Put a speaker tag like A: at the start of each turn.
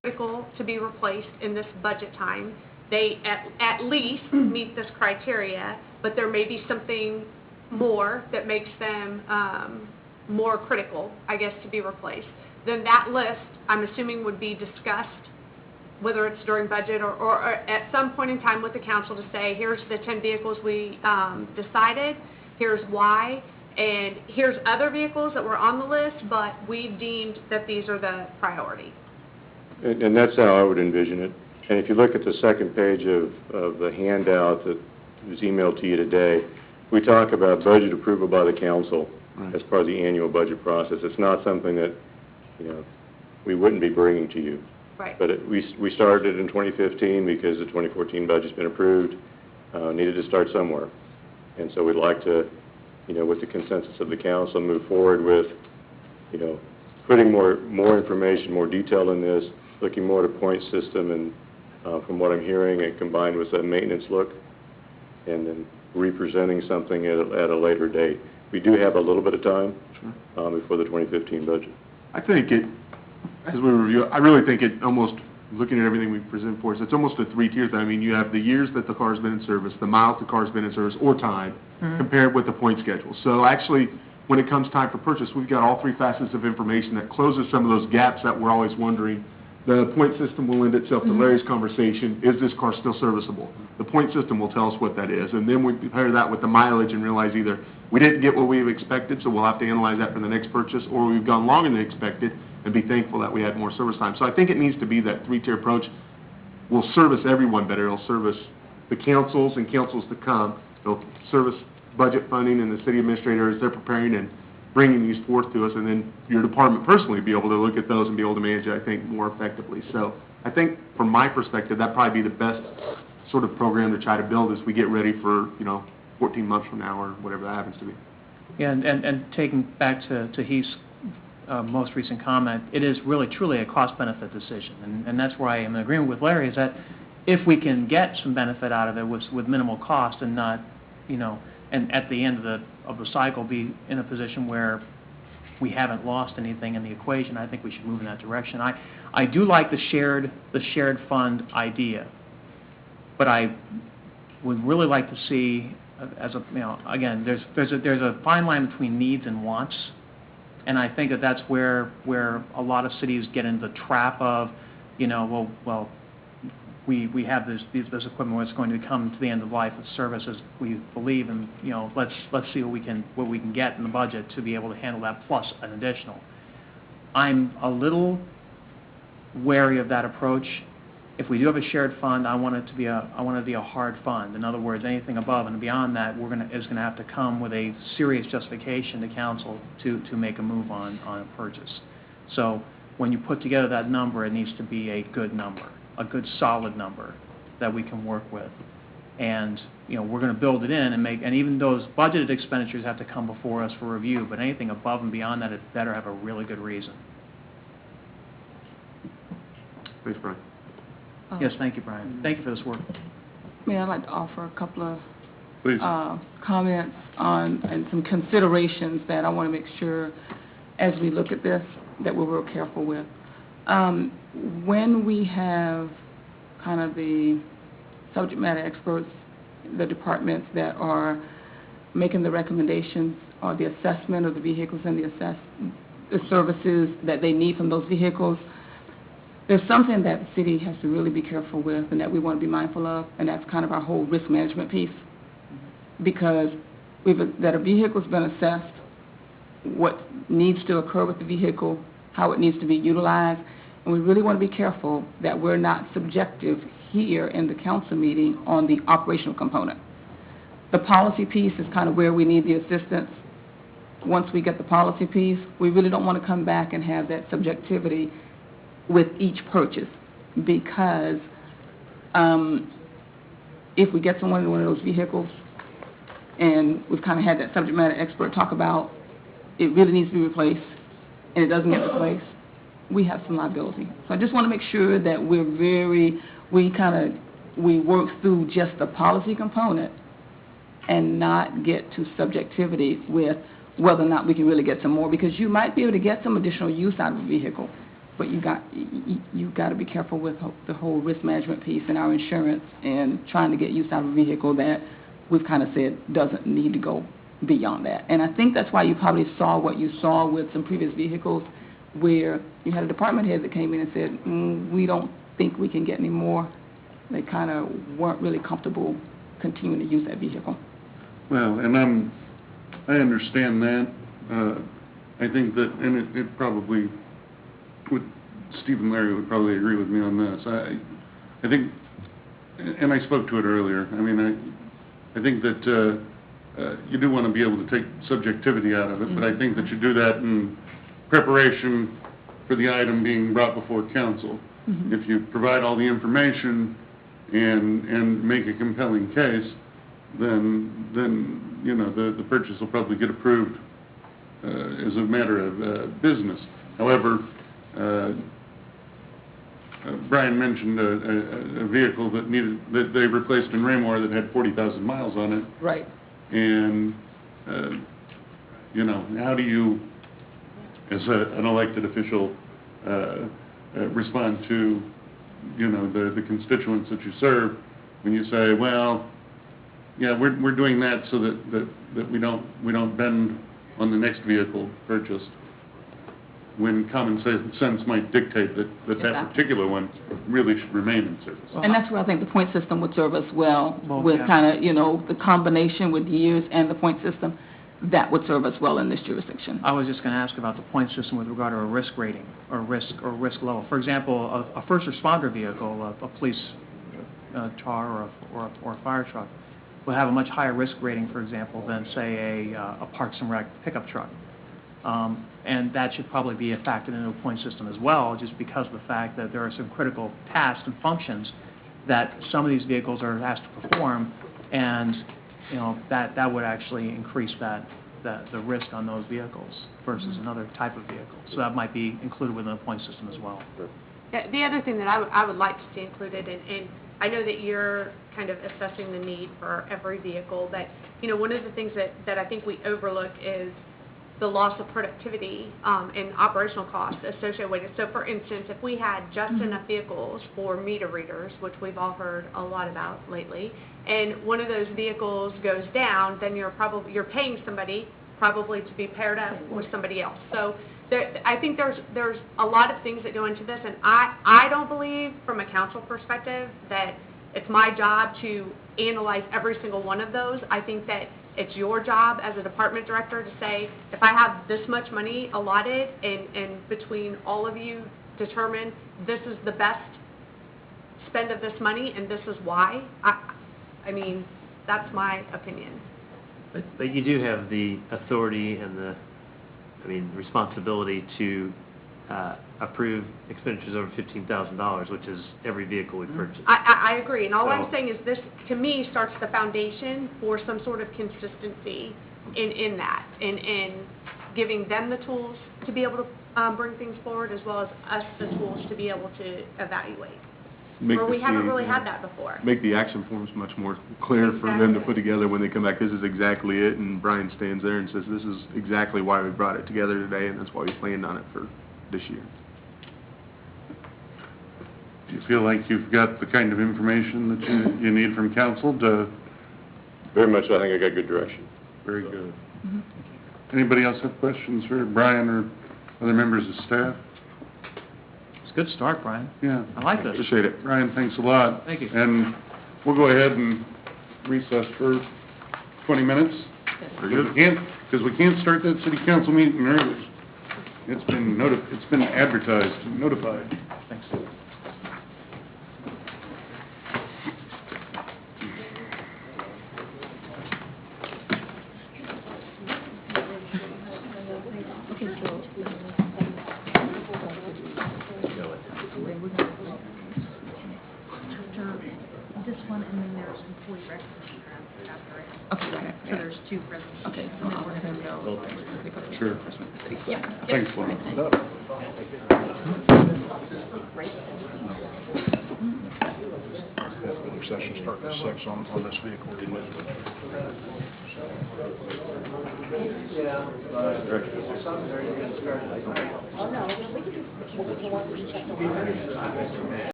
A: critical to be replaced in this budget time. They at least meet this criteria, but there may be something more that makes them more critical, I guess, to be replaced. Then that list, I'm assuming, would be discussed, whether it's during budget or at some point in time with the council, to say, here's the 10 vehicles we decided, here's why, and here's other vehicles that were on the list, but we've deemed that these are the priority.
B: And that's how I would envision it. And if you look at the second page of the handout that was emailed to you today, we talk about budget approval by the council as part of the annual budget process. It's not something that, we wouldn't be bringing to you.
A: Right.
B: But we started in 2015 because the 2014 budget's been approved, needed to start somewhere. And so we'd like to, with the consensus of the council, move forward with, putting more information, more detail in this, looking more at a point system, and from what I'm hearing, it combined with a maintenance look, and then representing something at a later date. We do have a little bit of time before the 2015 budget.
C: I think as we review, I really think it almost, looking at everything we present for us, it's almost a three-tier thing. I mean, you have the years that the car's been in service, the miles the car's been in service, or time, compared with the point schedule. So actually, when it comes time for purchase, we've got all three facets of information that closes some of those gaps that we're always wondering. The point system will lend itself to Larry's conversation, is this car still serviceable? The point system will tell us what that is, and then we compare that with the mileage and realize either we didn't get what we expected, so we'll have to analyze that for the next purchase, or we've gone longer than expected and be thankful that we had more service time. So I think it needs to be that three-tier approach. We'll service everyone better. It'll service the councils and councils to come. It'll service budget funding and the city administrator as they're preparing and bringing these forth to us, and then your department personally be able to look at those and be able to manage it, I think, more effectively. So I think from my perspective, that'd probably be the best sort of program to try to build as we get ready for, 14 months from now or whatever that happens to be.
D: Yeah, and taking back to Heath's most recent comment, it is really truly a cost-benefit decision, and that's where I am in agreement with Larry, is that if we can get some benefit out of it with minimal cost and not, and at the end of the cycle be in a position where we haven't lost anything in the equation, I think we should move in that direction. I do like the shared fund idea, but I would really like to see, again, there's a fine line between needs and wants, and I think that's where a lot of cities get into the trap of, well, we have this equipment where it's going to come to the end of life of service as we believe, and let's see what we can get in the budget to be able to handle that plus an additional. I'm a little wary of that approach. If we do have a shared fund, I want it to be a hard fund. In other words, anything above and beyond that is going to have to come with a serious justification to council to make a move on a purchase. So when you put together that number, it needs to be a good number, a good solid number that we can work with. And we're going to build it in and even those budgeted expenditures have to come before us for review, but anything above and beyond that, it better have a really good reason.
C: Thanks, Brian.
D: Yes, thank you, Brian. Thank you for this work.
E: May I like to offer a couple of
C: Please.
E: Comments on and some considerations that I want to make sure as we look at this that we're real careful with. When we have kind of the subject matter experts, the departments that are making the recommendations or the assessment of the vehicles and the services that they need from those vehicles, there's something that the city has to really be careful with and that we want to be mindful of, and that's kind of our whole risk management piece. Because that a vehicle's been assessed, what needs to occur with the vehicle, how it needs to be utilized, and we really want to be careful that we're not subjective here in the council meeting on the operational component. The policy piece is kind of where we need the assistance. Once we get the policy piece, we really don't want to come back and have that subjectivity with each purchase, because if we get someone in one of those vehicles and we've kind of had that subject matter expert talk about it really needs to be replaced and it doesn't get replaced, we have some liability. So I just want to make sure that we work through just the policy component and not get to subjectivity with whether or not we can really get some more, because you might be able to get some additional use out of the vehicle. but you got to be careful with the whole risk management piece and our insurance and trying to get use out of a vehicle that we've kind of said doesn't need to go beyond that. And I think that's why you probably saw what you saw with some previous vehicles where you had a department head that came in and said, we don't think we can get any more. They kind of weren't really comfortable continuing to use that vehicle.
F: Well, and I understand that. I think that, and it probably Steve and Larry would probably agree with me on this. I think, and I spoke to it earlier, I mean, I think that you do want to be able to take subjectivity out of it, but I think that you do that in preparation for the item being brought before council. If you provide all the information and make a compelling case, then you know, the purchase will probably get approved as a matter of business. However, Brian mentioned a vehicle that they replaced in Raymore that had 40,000 miles on it.
E: Right.
F: And, you know, how do you, as an elected official, respond to, you know, the constituents that you serve when you say, well, yeah, we're doing that so that we don't bend on the next vehicle purchased, when common sense might dictate that
E: Exactly.
F: particular one really should remain in service.
E: And that's where I think the point system would serve us well,
D: Well,
E: with
D: yeah.
E: kind of, you know, the combination with years and the point system, that would serve us well in this jurisdiction.
D: I was just going to ask about the point system with regard to a risk rating or risk level. For example, a first responder vehicle, a police car or a fire truck, will have a much higher risk rating, for example, than, say, a Parks and Rec pickup truck. And that should probably be factored into a point system as well, just because of the fact that there are some critical tasks and functions that some of these vehicles are asked to perform, and you know that would actually increase the risk on those vehicles versus another type of vehicle. So that might be included within the point system as well.
A: The other thing that I would like to see included, and I know that you're kind of assessing the need for every vehicle, but, you know, one of the things that I think we overlook is the loss of productivity and operational costs associated with it. So, for instance, if we had just enough vehicles for meter readers, which we've all heard a lot about lately, and one of those vehicles goes down, then you're paying somebody probably to be paired up with somebody else. So I think there's a lot of things that go into this, and I don't believe, from a council perspective, that it's my job to analyze every single one of those. I think that it's your job as a department director to say, if I have this much money allotted, and between all of you determine this is the best spend of this money and this is why. I mean, that's my opinion.
G: But you do have the authority and the responsibility to approve expenditures over $15,000, which is every vehicle we purchase.
A: I agree, and all I'm
G: So-
A: saying is this, to me, starts the foundation for some sort of consistency in that, and giving them the tools to be able to bring things forward, as well as us the tools to be able to evaluate. Where we haven't really had that before.
C: Make the action forms much more clear for them to put together when they come back. This is exactly it, and Brian stands there and says, this is exactly why we brought it together today, and that's why we planned on it for this year.
F: Do you feel like you've got the kind of information that you need from council to?
B: Very much, I think I got good direction.
F: Very good. Anybody else have questions for Brian or other members of staff?
D: It's a good start, Brian.
F: Yeah.
D: I like this.
C: Appreciate it.
F: Brian, thanks a lot.
D: Thank you.
F: And we'll go ahead and recess for 20 minutes. Because we can't start that city council meeting early. It's been advertised, notified.
D: Thanks.
H: This one, and then there's employee recognition after it.
E: Okay.
H: So there's two resolutions.
E: Okay, so I'll send those.
F: Sure.
E: Yeah.
F: Thanks, Lauren.
I: session starting at 6 on this vehicle.